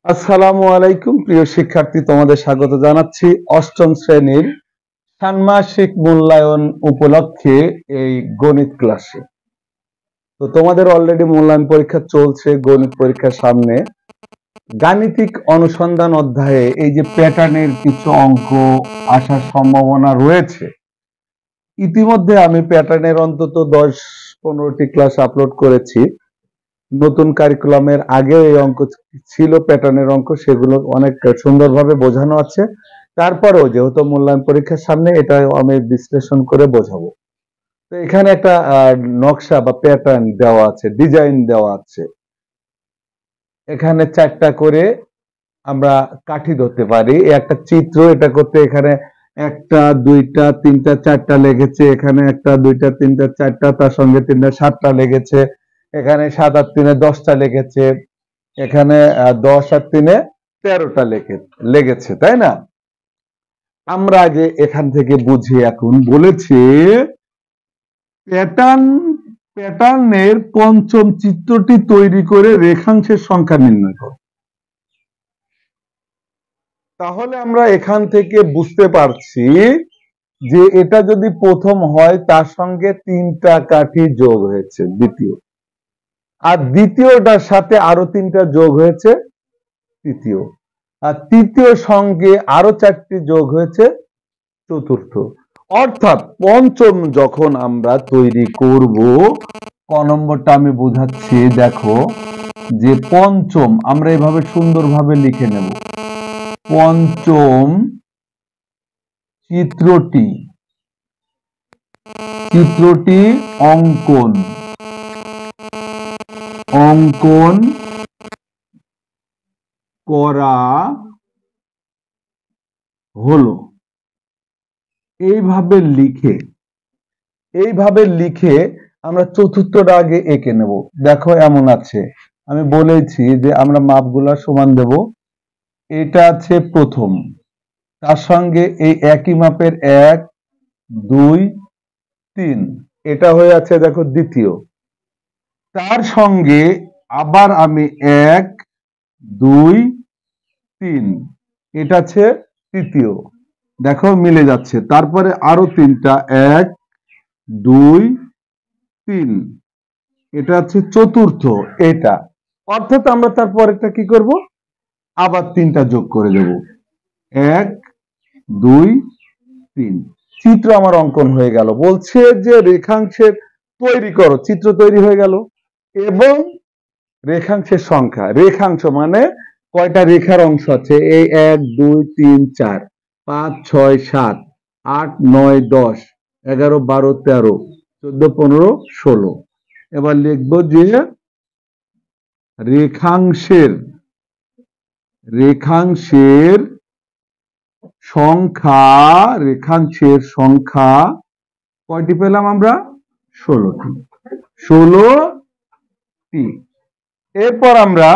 আসসালামু আলাইকুম প্রিয় শিক্ষার্থী, তোমাদের স্বাগত জানাচ্ছি অষ্টম শ্রেণীর ষান্মাসিক মূল্যায়ন উপলক্ষে এই গণিত ক্লাসে। তো তোমাদের অলরেডি মূল্যায়ন পরীক্ষা চলছে, গণিত পরীক্ষার সামনে। গাণিতিক অনুসন্ধান অধ্যায়ে এই যে প্যাটার্নের কিছু অঙ্ক আসার সম্ভাবনা রয়েছে। ইতিমধ্যে আমি প্যাটার্নের অন্তত 10-15টি ক্লাস আপলোড করেছি। নতুন কারিকুলামের আগে এই অঙ্ক ছিল, প্যাটার্নের অঙ্ক, সেগুলো অনেক সুন্দরভাবে বোঝানো আছে। তারপরেও যেহেতু মূল্যায়ন পরীক্ষার সামনে, এটা আমি বিশ্লেষণ করে বোঝাবো। তো এখানে একটা নকশা বা প্যাটার্ন দেওয়া আছে, ডিজাইন দেওয়া আছে। এখানে 4টা করে আমরা কাঠি ধরতে পারি। একটা চিত্র এটা করতে এখানে 1টা 2টা 3টা 4টা লেগেছে, এখানে 1টা 2টা 3টা 4টা, তার সঙ্গে 3টা 7টা লেগেছে, এখানে 7 আর 3-এ 10টা লেগেছে, এখানে 10 আর 3-এ 13টা লেগেছে, তাই না? আমরা আগে এখান থেকে বুঝি। এখন বলেছে প্যাটার্নের পঞ্চম চিত্রটি তৈরি করে রেখাংশের সংখ্যা নির্ণয় করো। তাহলে আমরা এখান থেকে বুঝতে পারছি যে এটা যদি প্রথম হয়, তার সঙ্গে 3টা কাঠি যোগ হয়েছে দ্বিতীয়, আর দ্বিতীয়টার সাথে আরো 3টা যোগ হয়েছে তৃতীয়, আর তৃতীয় সঙ্গে আরো 4টি যোগ হয়েছে চতুর্থ। অর্থাৎ পঞ্চম যখন আমরা তৈরি করব, ক নম্বরটা আমি বোঝাচ্ছি। দেখো যে পঞ্চম আমরা এভাবে সুন্দরভাবে লিখে নেব। পঞ্চম চিত্রটি অঙ্কন করা হলো। এইভাবে লিখে আমরা চতুর্থটা আগে এঁকে নেব। দেখো এমন আছে, আমি বলেছি যে আমরা মাপগুলা সমান দেব। এটা আছে প্রথম, তার সঙ্গে এই একই মাপের 1 2 3, এটা হয়ে আছে দেখো দ্বিতীয়, তার সঙ্গে আবার আমি 1 2 3, এটা আছে তৃতীয়, দেখো মিলে যাচ্ছে। তারপরে আরো 3টা 1 2 3, এটা হচ্ছে চতুর্থ এটা। অর্থাৎ আমরা তারপরেরটা কি করব, আবার 3টা যোগ করে দেব, 1 2 3। চিত্র আমার অঙ্কন হয়ে গেল। বলছে যে রেখাংশের তৈরি করো, চিত্র তৈরি হয়ে গেল। এবং রেখাংশের সংখ্যা, রেখাংশ মানে কয়টা রেখার অংশ আছে, এই 1 2 3 4 5 6 7 8 9 10 11 12 13 14 15 16। এবার লিখবো যে রেখাংশের সংখ্যা কয়টি পেলাম আমরা, 16টি। এরপর আমরা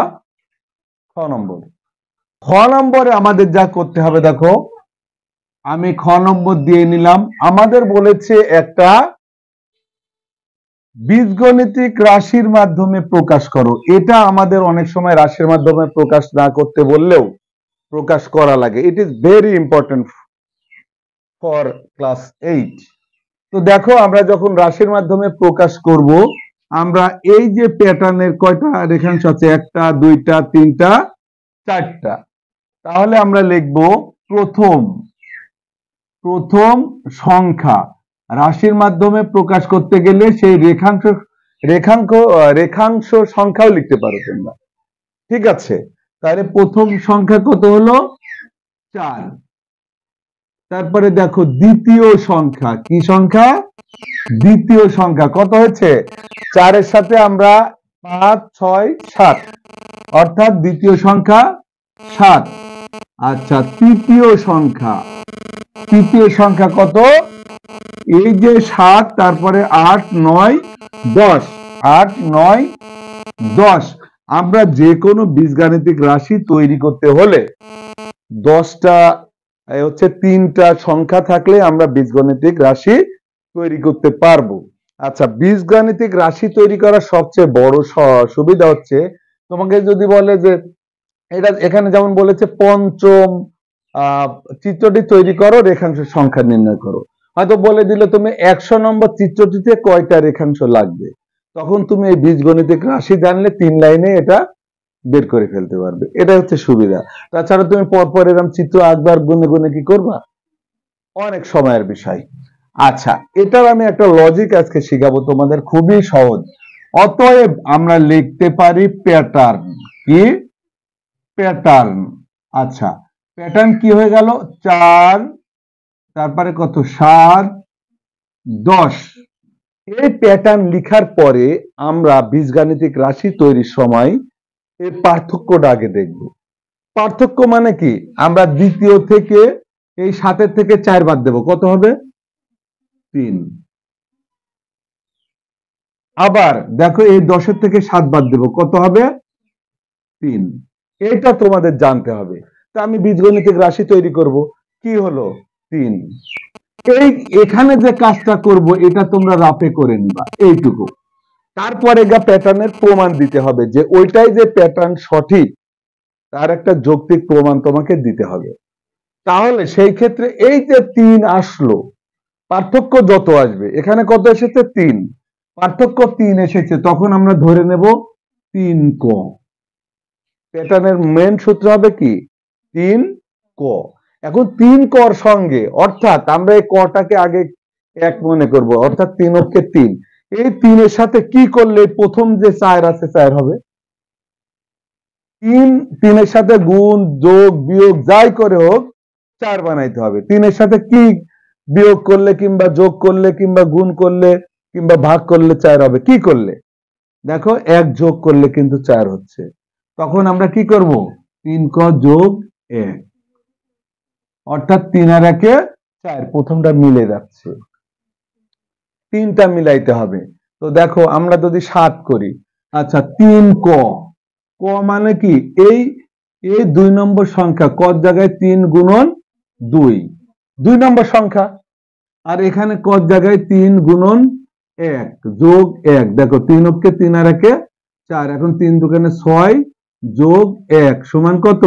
খ নম্বরে আমাদের যা করতে হবে, দেখো আমি খ নম্বর দিয়ে নিলাম। আমাদের বলেছে একটা বীজগণিতিক রাশির মাধ্যমে প্রকাশ করো। এটা আমাদের অনেক সময় রাশির মাধ্যমে প্রকাশ না করতে বললেও প্রকাশ করা লাগে। It is very important for class 8। তো দেখো আমরা যখন রাশির মাধ্যমে প্রকাশ করব, আমরা এই যে প্যাটার্নের কয়টা রেখাংশ আছে, 1টা 2টা 3টা 4টা, তাহলে আমরা লিখব প্রথম সংখ্যা। রাশির মাধ্যমে প্রকাশ করতে গেলে সেই রেখাংশ সংখ্যাও লিখতে পারো তোমরা, ঠিক আছে? তাহলে প্রথম সংখ্যা কত হলো, 4। তারপরে দেখো দ্বিতীয় সংখ্যা, কি সংখ্যা, দ্বিতীয় সংখ্যা কত হয়েছে, 4-এর সাথে আমরা 5 6 7, অর্থাৎ দ্বিতীয় সংখ্যা 7। আচ্ছা, তৃতীয় সংখ্যা কত, এই যে 7, তারপরে 8 9 10, 8 9 10। আমরা যে কোনো বীজগাণিতিক রাশি তৈরি করতে হলে 10টা হচ্ছে 3টা সংখ্যা থাকলে আমরা বীজগাণিতিক রাশি তৈরি করতে পারবো। আচ্ছা, বীজগাণিতিক রাশি তৈরি করার সবচেয়ে বড় সুবিধা হচ্ছে, তোমাকে যদি বলে যে এটা এখানে যেমন বলেছে পঞ্চম চিত্রটি তৈরি করো, রেখাংশের সংখ্যা নির্ণয় করো। হয়তো বলে দিলে তুমি 100 নম্বর চিত্রটিতে কয়টা রেখাংশ লাগবে, তখন তুমি এই বীজগণিতিক রাশি জানলে 3 লাইনে এটা বের করে ফেলতে পারবে। এটা হচ্ছে সুবিধা। তাছাড়া তুমি পরপর এরকম চিত্র আঁকবার গুনে গুনে কি করবা, অনেক সময়ের বিষয়। আচ্ছা, এটার আমি একটা লজিক আজকে শিখাবো তোমাদের, খুবই সহজ। অতএব আমরা লিখতে পারি প্যাটার্ন। কি প্যাটার্ন? আচ্ছা, প্যাটার্ন কি হয়ে গেল, 4 তারপরে কত 7 10। এই প্যাটার্ন লিখার পরে আমরা বীজগাণিতিক রাশি তৈরির সময় এর পার্থক্যটা আগে দেখব। পার্থক্য মানে কি, আমরা দ্বিতীয় থেকে এই 7 থেকে 4 বাদ দেব, কত হবে 3। আবার দেখো এই 10 থেকে 7 বাদ দেব, কত হবে 3। এটা তোমাদের জানতে হবে। তা আমি বীজগণিতিক রাশি তৈরি করব, কি হলো 3। এই এখানে যে কাজটা করব এটা তোমরা রাফে করে নিবা এইটুকু। তারপরে প্যাটার্নের প্রমাণ দিতে হবে, যে ওইটাই যে প্যাটার্ন সঠিক তার একটা যৌক্তিক প্রমাণ তোমাকে দিতে হবে। তাহলে সেই ক্ষেত্রে এই যে 3 আসলো, পার্থক্য যত আসবে, এখানে কত এসেছে 3, পার্থক্য 3 এসেছে, তখন আমরা ধরে নেব 3 ক। প্যাটার্নের মেন সূত্র হবে কি 3 ক। এখন 3 কর সঙ্গে, অর্থাৎ আমরা এই কটাকে আগে এক মনে করব, অর্থাৎ 3 অক্ষে 3। এই 3 এর সাথে কি করলে প্রথম যে 4 আছে 4 হবে। 3 এর সাথে গুণ যোগ বিয়োগ যাই করে হোক 4 বানাইতে হবে। 3 এর সাথে কি বিয়োগ করলে কিংবা যোগ করলে কিংবা গুণ করলে কিংবা ভাগ করলে 4 হবে, কি করলে দেখো 1 যোগ করলে কিন্তু 4 হচ্ছে। তখন আমরা কি করব 3 ক যোগ 1, অর্থাৎ 3 আর 1 এ 4, প্রথমটা মিলে যাচ্ছে, 3টা মিলাইতে হবে। তো দেখো আমরা যদি 7 করি, আচ্ছা 3 ক, ক মানে কি এই 2 নম্বর সংখ্যা, কর জায়গায় 3 গুণন 2, 2 নম্বর সংখ্যা। আর এখানে কর জায়গায় 3 গুণন 1 যোগ 1, দেখো 3 অক্ষে 3 আর 1 এ 4, এখন 3 দুগুণে 6 যোগ 1 সমান কত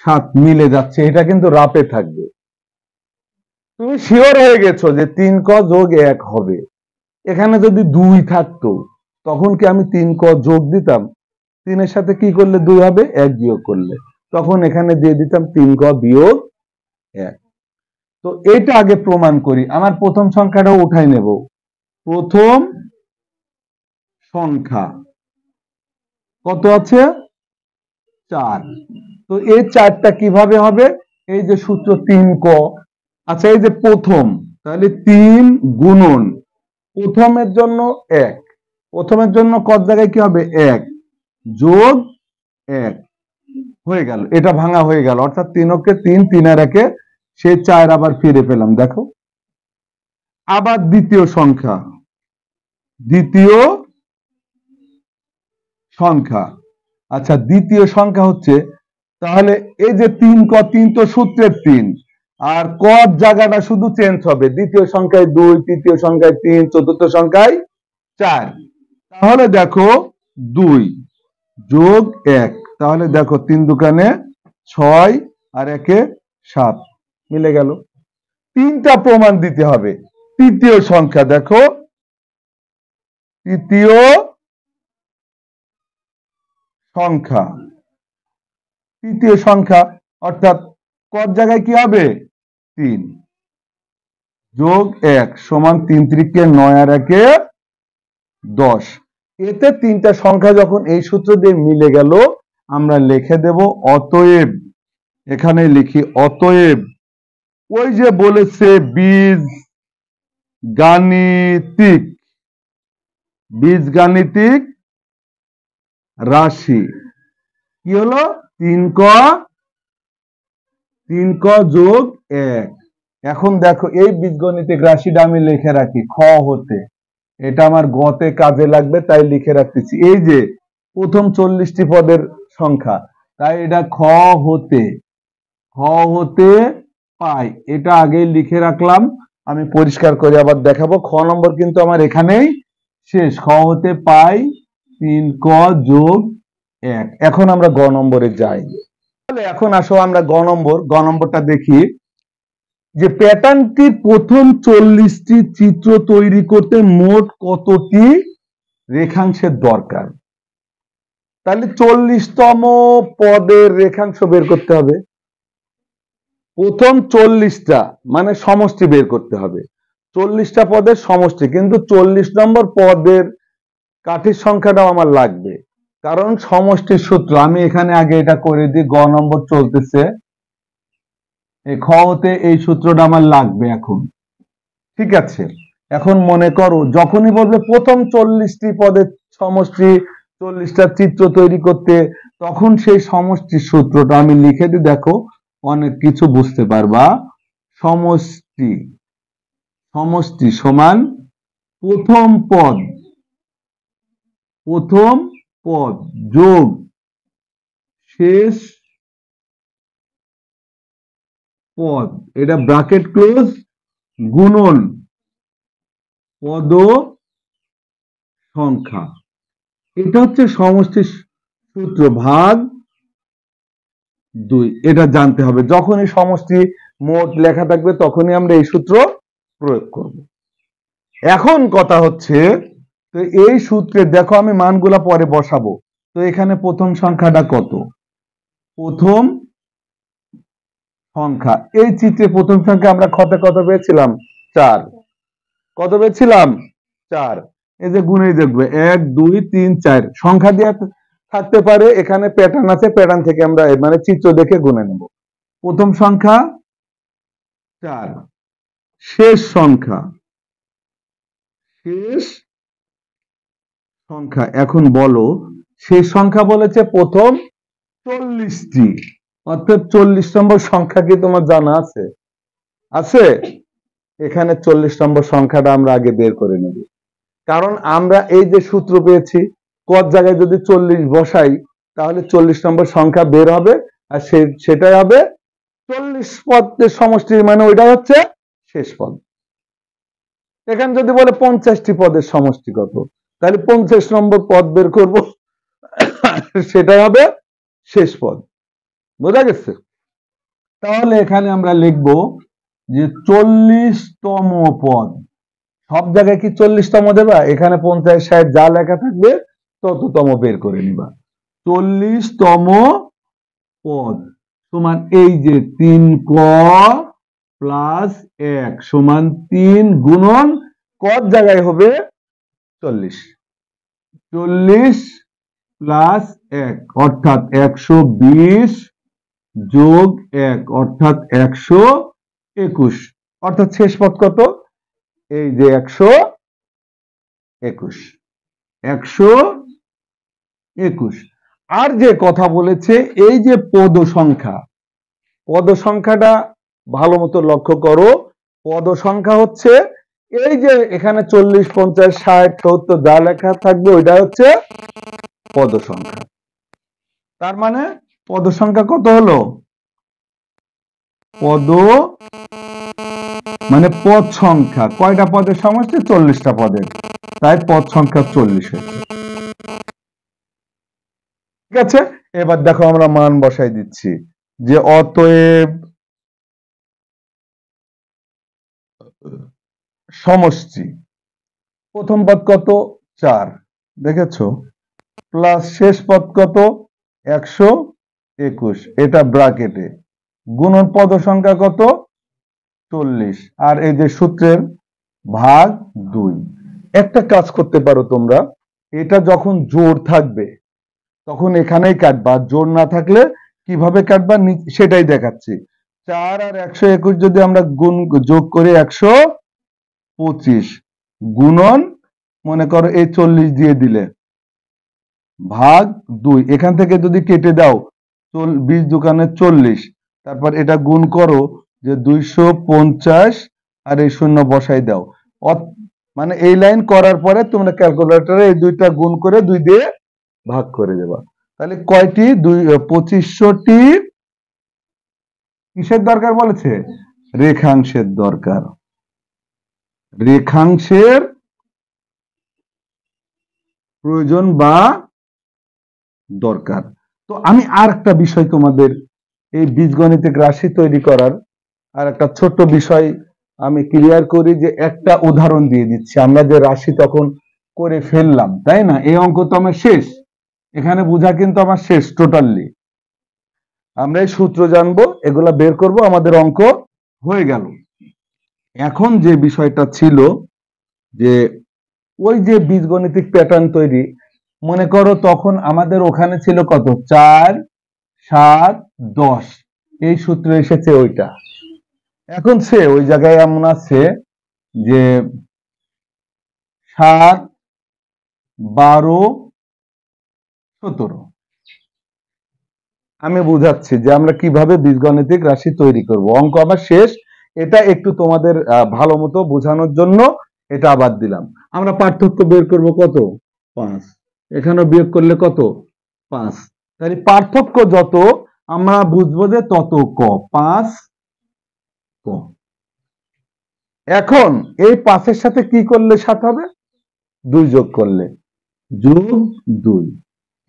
7, মিলে যাচ্ছে। এটা কিন্তু রাপে থাকবে, তুমি শিওর হয়ে গেছো যে 3 ক যোগ 1 হবে। এখানে যদি 2 থাকতো তখন কি আমি 3 ক যোগ দিতাম, 3 এর সাথে কি করলে 2 হবে, 1 বিয়োগ করলে, তখন এখানে দিয়ে দিতাম 3 ক বিয়োগ 1। তো এটা আগে প্রমাণ করি। আমার প্রথম সংখ্যাটা উঠাই নেব, প্রথম সংখ্যা কত আছে 4। তো এই 4টা কিভাবে হবে, এই যে সূত্র 3 ক। আচ্ছা এই যে প্রথম, তাহলে 3 গুণন প্রথমের জন্য 1, প্রথমের জন্য কত জায়গায় কি হবে 1 যোগ 1 হয়ে গেল, এটা ভাঙা হয়ে গেল, অর্থাৎ 3 অক্ষে 3, 3 আর 1 এ সেই 4 আবার ফিরে পেলাম। দেখো আবার দ্বিতীয় সংখ্যা, দ্বিতীয় সংখ্যা। আচ্ছা দ্বিতীয় সংখ্যা হচ্ছে, তাহলে এই যে 3 ক, 3 তো সূত্রের 3, আর কর জায়গাটা শুধু চেঞ্জ হবে, দ্বিতীয় সংখ্যায় 2, তৃতীয় সংখ্যায় 3, চতুর্থ সংখ্যায় 4। তাহলে দেখো 2 যোগ 1, তাহলে দেখো 3 দুগুণে 6 আর 1 এ 7, মিলে গেল। 3টা প্রমাণ দিতে হবে। তৃতীয় সংখ্যা দেখো, তৃতীয় সংখ্যা, তৃতীয় সংখ্যা অর্থাৎ কত জায়গায় কি হবে 3 যোগ 1 সমান 3 ত্রিকে 9 আর 1 এ 10। এতে 3টা সংখ্যা যখন এই সূত্র দিয়ে মিলে গেল, আমরা লিখে দেব অতএব, এখানে লিখি অতএব ওই যে বলেছে বীজগাণিতিক, বীজগাণিতিক রাশি কি হলো 3 ক, 3 ক যোগ 1। এখন দেখো এই বীজগণিতিক রাশিটা আমি লিখে রাখি খ হতে, এটা আমার গতে কাজে লাগবে তাই লিখে রাখতেছি। এই যে প্রথম 40টি পদের সংখ্যা, তাই এটা খ হতে, খ হতে পাই, এটা আগেই লিখে রাখলাম। আমি পরিষ্কার করে আবার দেখাবো। খ নম্বর কিন্তু আমার এখানেই শেষ। খ হতে পাই 3 ক যোগ 1। এখন আমরা গ নম্বরে যাই। তাহলে এখন আসো আমরা গ নম্বরটা দেখি যে প্যাটার্নটির প্রথম 40টি চিত্র তৈরি করতে মোট কতটি রেখাংশের দরকার। তাহলে 40তম পদের রেখাংশ বের করতে হবে। প্রথম 40টা মানে সমষ্টি বের করতে হবে। 40টা পদের সমষ্টি, কিন্তু 40 নম্বর পদের কাঠির সংখ্যাটাও আমার লাগবে, কারণ সমষ্টির সূত্র আমি এখানে আগে এটা করে দিই। গ নম্বর চলতেছে, এই খ হতে এই সূত্রটা আমার লাগবে এখন। ঠিক আছে, এখন মনে করো যখনই বলবে প্রথম 40টি পদের সমষ্টি 40টা চিত্র তৈরি করতে, তখন সেই সমষ্টির সূত্রটা আমি লিখে দিই। দেখো অনেক কিছু বুঝতে পারবা। সমষ্টি সমষ্টি সমান প্রথম পদ যোগ শেষ পদ, এটা ব্র্যাকেট ক্লোজ, গুণন পদ সংখ্যা। এটা হচ্ছে সমষ্টির সূত্র, ভাগ 2। এটা জানতে হবে, যখনই সমষ্টি মোট লেখা থাকবে তখনই আমরা এই সূত্র প্রয়োগ করব। এখন কথা হচ্ছে, তো এই সূত্রে দেখো আমি মানগুলা পরে বসাবো। তো এখানে প্রথম সংখ্যাটা কত? প্রথম সংখ্যা, এই চিত্রে প্রথম সংখ্যা আমরা খতে কত পেয়েছিলাম? 4। কত পেয়েছিলাম? 4। এই যে গুণে দেখবে 1 2 3 4 সংখ্যা দিয়ে থাকতে পারে, এখানে প্যাটার্ন আছে, প্যাটার্ন থেকে আমরা মানে চিত্র দেখে গুণে নেব। প্রথম সংখ্যা 4, শেষ সংখ্যা এখন বলো শেষ সংখ্যা বলেছে প্রথম 40টি, অর্থাৎ 40 নম্বর সংখ্যা কি তোমার জানা আছে? আছে? এখানে 40 নম্বর সংখ্যাটা আমরা আগে বের করে নেব, কারণ আমরা এই যে সূত্র পেয়েছি, কত জায়গায় যদি 40 বসাই তাহলে 40 নম্বর সংখ্যা বের হবে, আর সেটাই হবে 40 পদের সমষ্টি, মানে ওইটাই হচ্ছে শেষ পদ। এখানে যদি বলে 50টি পদের সমষ্টি কত, তাহলে 50 নম্বর পদ বের করব, সেটাই হবে শেষ পদ। বোঝা গেছে? তাহলে এখানে আমরা লিখব যে 40তম পদ। সব জায়গায় কি 40তম দেবা? এখানে 50 60 যা লেখা থাকবে তততম বের করে নিবা। 40তম পদ সমান এই যে 3 ক প্লাস 1 সমান 3 গুণন কত জায়গায় হবে? 40। 40 প্লাস 1 অর্থাৎ 120 যোগ 1 অর্থাৎ 121, অর্থাৎ শেষ পদ কত? এই যে 121। আর যে কথা বলেছে এই যে পদ সংখ্যাটা ভালো মতো লক্ষ্য করো। পদ সংখ্যা হচ্ছে এই যে এখানে 40 50 60 70 যা লেখা থাকবে ওইটা হচ্ছে পদ সংখ্যা। তার মানে পদ সংখ্যা কত হলো? পদ মানে পদ সংখ্যা, কয়টা পদের সমষ্টি? 40টা পদের, তাই পদ সংখ্যা 40 হয়েছে। ঠিক আছে, এবার দেখো আমরা মান বসাই দিচ্ছি যে অতএব সমষ্টি প্রথম পদ কত? 4, দেখেছো, প্লাস শেষ পদ কত? 121, এটা ব্র্যাকেটে, গুণন পদ সংখ্যা কত? 40, আর এই যে সূত্রের ভাগ 2। একটা কাজ করতে পারো তোমরা, এটা যখন জোর থাকবে তখন এখানেই কাটবা, জোর না থাকলে কিভাবে কাটবা সেটাই দেখাচ্ছি। 4 আর 121 যদি আমরা যোগ করি 125, গুণন মনে করো এই 40 দিয়ে দিলে, ভাগ 2, এখান থেকে যদি কেটে দাও 20 দোকানে 40, তারপর এটা গুণ করো যে 250 আর এই শূন্য বসাই দাও, মানে এই লাইন করার পরে তোমরা ক্যালকুলেটরে এই দুইটা গুণ করে 2 দিয়ে ভাগ করে দেবা। তাহলে কয়টি? 2500টি কিসের দরকার বলেছে? রেখাংশের দরকার। রেখাংশের প্রয়োজন বা দরকার। তো আমি আর একটা বিষয় তোমাদের এই বীজগণিতিক রাশি তৈরি করার আর একটা ছোট্ট বিষয় আমি ক্লিয়ার করি, যে একটা উদাহরণ দিয়ে দিচ্ছি। আমরা যে রাশি তখন করে ফেললাম, তাই না? এই অঙ্ক তো আমার শেষ, এখানে বোঝা কিন্তু আমার শেষ টোটালি। আমরা এই সূত্র জানবো, এগুলা বের করব, আমাদের অঙ্ক হয়ে গেল। এখন যে বিষয়টা ছিল যে ওই যে বীজগণিতিক প্যাটার্ন তৈরি, মনে করো তখন আমাদের ওখানে ছিল কত, 4, 7, 10, এই সূত্র এসেছে ওইটা। এখন সে ওই জায়গায় এমন আছে যে 7, 12, 17। আমি বুঝাচ্ছি যে আমরা কিভাবে বীজগণিতিক রাশি তৈরি করব। অঙ্ক আমার শেষ, এটা একটু তোমাদের ভালো মতো বোঝানোর জন্য এটা আবার দিলাম। আমরা পার্থক্য বের করব কত, 5, এখানেও বিয়োগ করলে কত, 5। তাহলে পার্থক্য যত আমরা বুঝবো যে তত ক, 5 ক। এখন এই 5-এর সাথে কি করলে 7 হবে, 2 যোগ করলে, যোগ 2।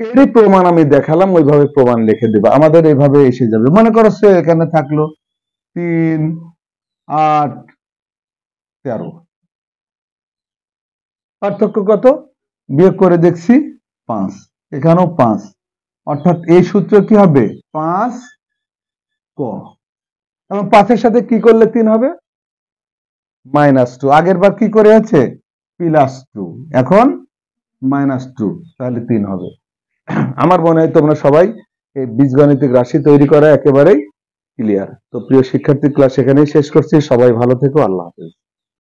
এরই প্রমাণ আমি দেখালাম, ওইভাবে প্রমাণ লিখে দেবে, আমাদের এইভাবে এসে যাবে। মনে করো সে এখানে থাকলো 3, 8, 13, পার্থক্য কত, বিয়োগ করে দেখছি 5, এখানেও 5, অর্থাৎ এই সূত্র কি হবে, 5 ক। এবং 5-এর সাথে কি করলে 3 হবে, -2। আগের বার কি করে আছে, +2, এখন -2, তাহলে 3 হবে। আমার মনে হয় তোমরা সবাই এই বীজগণিতিক রাশি তৈরি করা একেবারেই ক্লিয়ার। তো প্রিয় শিক্ষার্থী, ক্লাস এখানেই শেষ করছি। সবাই ভালো থেকো, আল্লাহ হাফেজ।